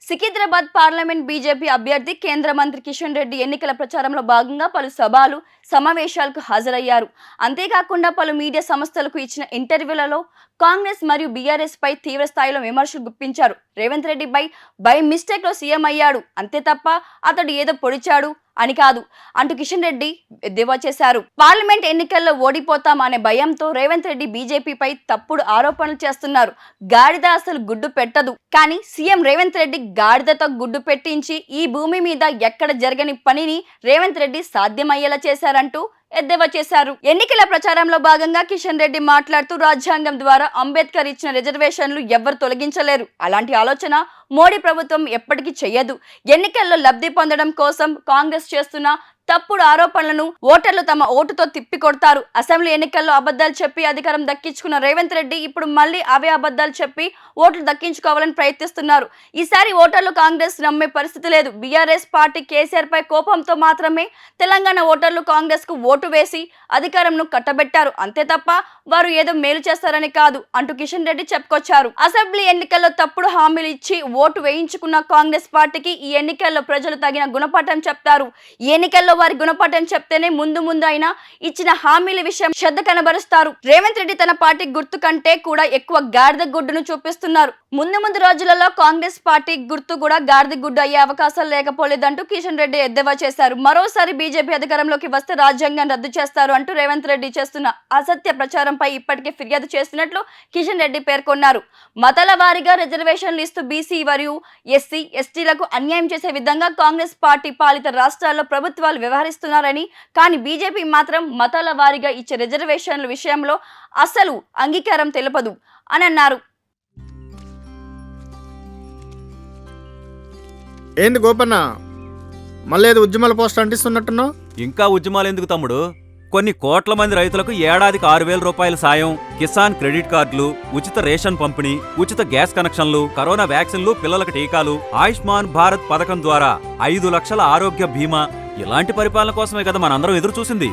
Secunderabad parliament BJP అభ్యర్థి కేంద్ర మంత్రి కిషన్ రెడ్డి ఎన్నికల ప్రచారంలో భాగంగా పలు సభలు సమావేశాలకు హాజరయ్యారు. అంతేకాకుండా పలు మీడియా సంస్థలకు ఇచ్చిన ఇంటర్వ్యూలలో కాంగ్రెస్ మరియు బీఆర్ఎస్ పై తీవ్ర స్థాయిలో విమర్శలు గుప్పించారు. రేవంత్ రెడ్డి బై మిస్టేక్ లో సీఎం అయ్యాడు, అంతే తప్ప అతడు ఏదో పొడిచాడు అని కాదు అంటూ కిషన్ రెడ్డి ఎద్దేవా చేశారు. పార్లమెంట్ ఎన్నికల్లో ఓడిపోతాం అనే భయంతో రేవంత్ రెడ్డి బీజేపీపై తప్పుడు ఆరోపణలు చేస్తున్నారు. గాడిద అసలు గుడ్డు పెట్టదు, కానీ సీఎం రేవంత్ రెడ్డి గాడిదతో గుడ్డు పెట్టించి ఈ భూమి మీద ఎక్కడ జరగని పనిని రేవంత్ రెడ్డి సాధ్యమయ్యేలా చేశారంటూ ఎద్దేవా చేశారు. ఎన్నికల ప్రచారంలో భాగంగా కిషన్ రెడ్డి మాట్లాడుతూ రాజ్యాంగం ద్వారా అంబేద్కర్ ఇచ్చిన రిజర్వేషన్లు ఎవ్వరు తొలగించలేరు, అలాంటి ఆలోచన మోడీ ప్రభుత్వం ఎప్పటికీ చెయ్యదు. ఎన్నికల్లో లబ్ధి పొందడం కోసం కాంగ్రెస్ చేస్తున్న తప్పుడు ఆరోపణలను ఓటర్లు తమ ఓటుతో తిప్పికొడతారు. అసెంబ్లీ ఎన్నికల్లో అబద్ధాలు చెప్పి అధికారం దక్కించుకున్న రేవంత్ రెడ్డి ఇప్పుడు మళ్ళీ అవే అబద్ధాలు చెప్పి ఓట్లు దక్కించుకోవాలని ప్రయత్నిస్తున్నారు. ఈసారి ఓటర్లు కాంగ్రెస్ నమ్మే పరిస్థితి లేదు. బీఆర్ఎస్ పార్టీ కేసీఆర్ పై కోపంతో మాత్రమే తెలంగాణ ఓటర్లు కాంగ్రెస్ కు ఓటు వేసి అధికారంను కట్టబెట్టారు, అంతే తప్ప వారు ఏదో మేలు చేస్తారని కాదు అంటూ కిషన్ రెడ్డి చెప్పుకొచ్చారు. అసెంబ్లీ ఎన్నికల్లో తప్పుడు హామీలు ఇచ్చి ఓటు వేయించుకున్న కాంగ్రెస్ పార్టీకి ఈ ఎన్నికల్లో ప్రజలు తగిన గుణపాఠం చెప్తారు. ఈ ఎన్నికల్లో వారి గుణపాఠం చెప్తేనే ముందు అయినా ఇచ్చిన హామీల విషయం శ్రద్ధ కనబరుస్తారు. రేవంత్ రెడ్డి తన పార్టీ గుర్తు కంటే కూడా ఎక్కువ గాడిద గుడ్డును చూపిస్తున్నారు. ముందు రోజులలో కాంగ్రెస్ పార్టీ గుర్తు కూడా గాడిద గుడ్డు అయ్యే అవకాశాలు లేకపోలేదంటూ కిషన్ రెడ్డి ఎద్దేవా చేశారు. మరోసారి బీజేపీ అధికారంలోకి వస్తే రాజ్యాంగం రద్దు చేస్తారు అంటూ రేవంత్ రెడ్డి చేస్తున్న అసత్య ప్రచారంపై ఇప్పటికే ఫిర్యాదు చేస్తున్నట్లు కిషన్ రెడ్డి పేర్కొన్నారు. మతాల వారీగా రిజర్వేషన్లు ఇస్తూ బీసీ మరియు ఎస్సీ ఎస్టీలకు అన్యాయం చేసే విధంగా కాంగ్రెస్ పార్టీ పాలిత రాష్ట్రాల్లో ప్రభుత్వాలు వ్యవహరిస్తున్నారని, కానీ బీజేపీ మాత్రం మతాల వారీగా ఇచ్చే రిజర్వేషన్ల విషయంలో అసలు అంగీకారం తెలుపదు అని అన్నారు. ఏంది గోపన్న, మళ్ళీ ఏదో ఉద్యమాల పోస్ట్ అంటిస్తున్నట్టున్నావు? ఇంకా ఉద్యమాలు ఎందుకు తమ్ముడు? కొన్ని కోట్ల మంది రైతులకు ఏడాదికి 6,000 రూపాయల సాయం, కిసాన్ క్రెడిట్ కార్డులు, ఉచిత రేషన్ పంపిణీ, ఉచిత గ్యాస్ కనెక్షన్లు, కరోనా వ్యాక్సిన్లు, పిల్లలకు టీకాలు, ఆయుష్మాన్ భారత్ పథకం ద్వారా 5 లక్షల ఆరోగ్య బీమా, ఇలాంటి పరిపాలన కోసమే కదా మనందరం ఎదురు చూసింది.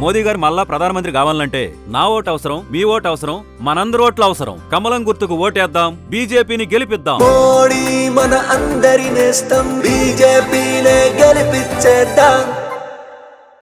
మోదీ గారు మళ్ళా ప్రధానమంత్రి కావాలంటే నా ఓటు అవసరం, మీ ఓటు అవసరం, మనందరి ఓట్లు అవసరం. కమలం గుర్తుకు ఓటేద్దాం, బీజేపీని గెలిపిద్దాం. మోడీ మన అందరి నేస్తం, బీజేపీనే గెలిపించేద్దాం.